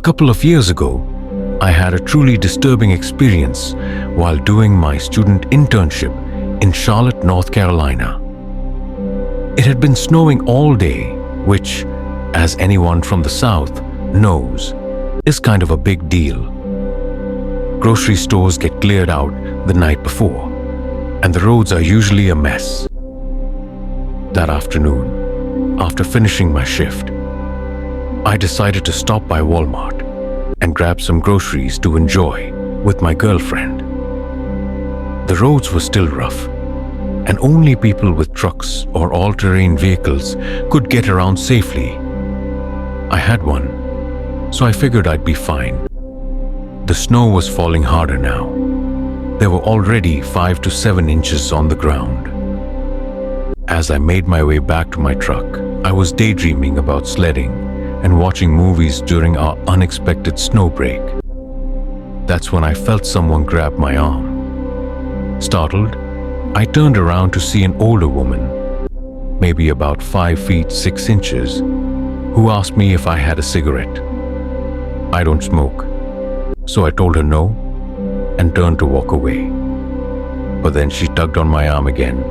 couple of years ago, I had a truly disturbing experience while doing my student internship in Charlotte, North Carolina. It had been snowing all day, which, as anyone from the South knows, is kind of a big deal. Grocery stores get cleared out the night before, and the roads are usually a mess. That afternoon, after finishing my shift, I decided to stop by Walmart and grab some groceries to enjoy with my girlfriend. The roads were still rough, and only people with trucks or all-terrain vehicles could get around safely. I had one, so I figured I'd be fine. The snow was falling harder now. There were already 5 to 7 inches on the ground. As I made my way back to my truck, I was daydreaming about sledding and watching movies during our unexpected snow break. That's when I felt someone grab my arm. Startled, I turned around to see an older woman, maybe about 5 feet 6 inches, who asked me if I had a cigarette. I don't smoke, so I told her no and turned to walk away. But then she tugged on my arm again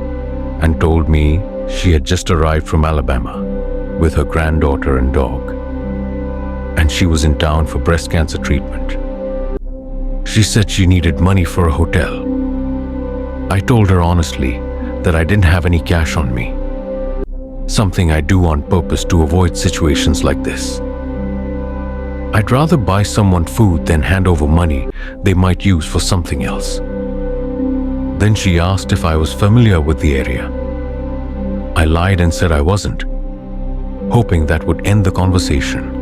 and told me she had just arrived from Alabama with her granddaughter and dog, and she was in town for breast cancer treatment. She said she needed money for a hotel. I told her honestly that I didn't have any cash on me, something I do on purpose to avoid situations like this. I'd rather buy someone food than hand over money they might use for something else. Then she asked if I was familiar with the area. I lied and said I wasn't, hoping that would end the conversation.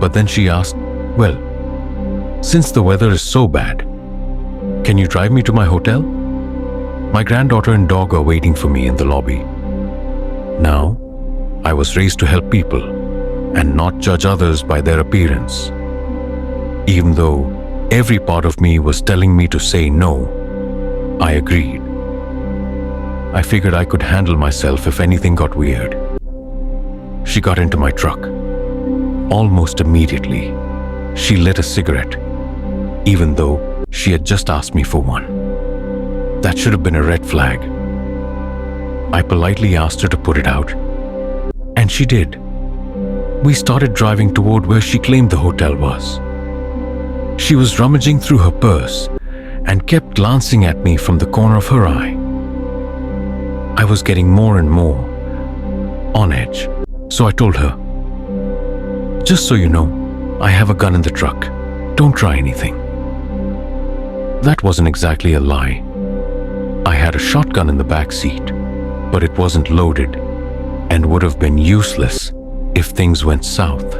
But then she asked, "Well, since the weather is so bad, can you drive me to my hotel? My granddaughter and dog are waiting for me in the lobby." Now, I was raised to help people and not judge others by their appearance. Even though every part of me was telling me to say no, I agreed. I figured I could handle myself if anything got weird. She got into my truck. Almost immediately, she lit a cigarette, even though she had just asked me for one. That should have been a red flag. I politely asked her to put it out, and she did. We started driving toward where she claimed the hotel was. She was rummaging through her purse and kept glancing at me from the corner of her eye. I was getting more and more on edge, so I told her, "Just so you know, I have a gun in the truck. Don't try anything." That wasn't exactly a lie. I had a shotgun in the back seat, but it wasn't loaded and would have been useless if things went south.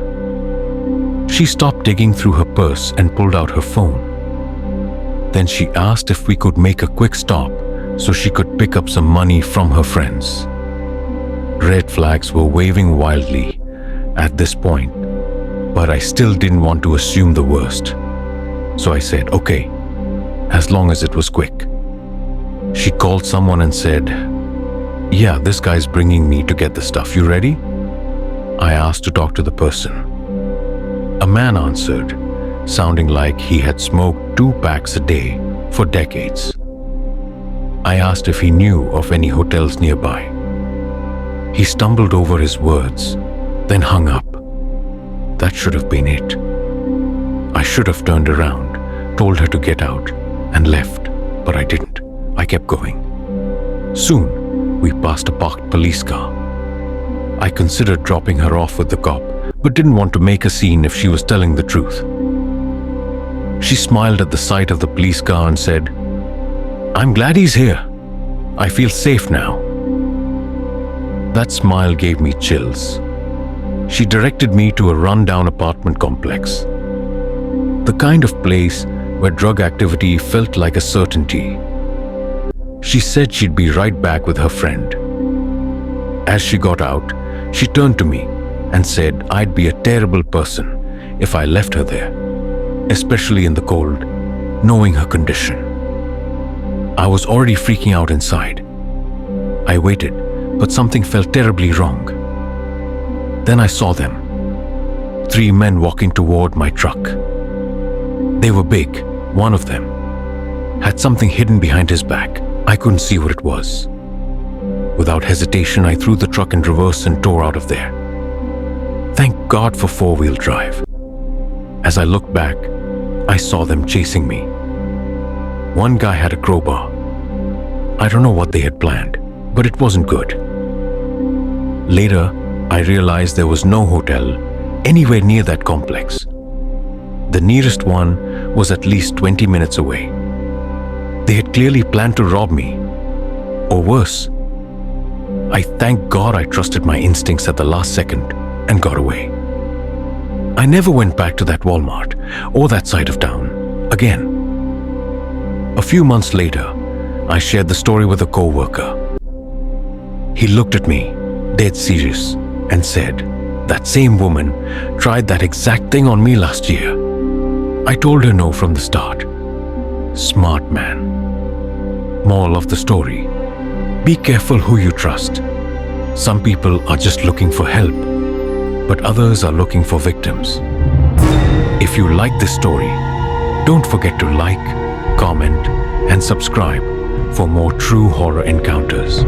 She stopped digging through her purse and pulled out her phone. Then she asked if we could make a quick stop so she could pick up some money from her friends. Red flags were waving wildly at this point, but I still didn't want to assume the worst. So I said, "Okay, as long as it was quick." She called someone and said, "Yeah, this guy's bringing me to get the stuff. You ready?" I asked to talk to the person. A man answered, sounding like he had smoked 2 packs a day for decades. I asked if he knew of any hotels nearby. He stumbled over his words, then hung up. That should have been it. I should have turned around, told her to get out, and left, but I didn't. I kept going. Soon, we passed a parked police car. I considered dropping her off with the cop, but didn't want to make a scene if she was telling the truth. She smiled at the sight of the police car and said, "I'm glad he's here. I feel safe now." That smile gave me chills. She directed me to a rundown apartment complex, the kind of place where drug activity felt like a certainty. She said she'd be right back with her friend. As she got out, she turned to me and said I'd be a terrible person if I left her there, especially in the cold, knowing her condition. I was already freaking out inside. I waited, but something felt terribly wrong. Then I saw them. 3 men walking toward my truck. They were big. One of them had something hidden behind his back. I couldn't see what it was. Without hesitation, I threw the truck in reverse and tore out of there. Thank God for four-wheel drive. As I looked back, I saw them chasing me. One guy had a crowbar. I don't know what they had planned, but it wasn't good. Later, I realized there was no hotel anywhere near that complex. The nearest one was at least 20 minutes away. They had clearly planned to rob me. Or worse. I thank God I trusted my instincts at the last second and got away. I never went back to that Walmart or that side of town again. A few months later, I shared the story with a co-worker. He looked at me, dead serious, and said, "That same woman tried that exact thing on me last year." I told her no from the start. Smart man. Moral of the story: be careful who you trust. Some people are just looking for help, but others are looking for victims. If you like this story, don't forget to like, comment, and subscribe for more true horror encounters.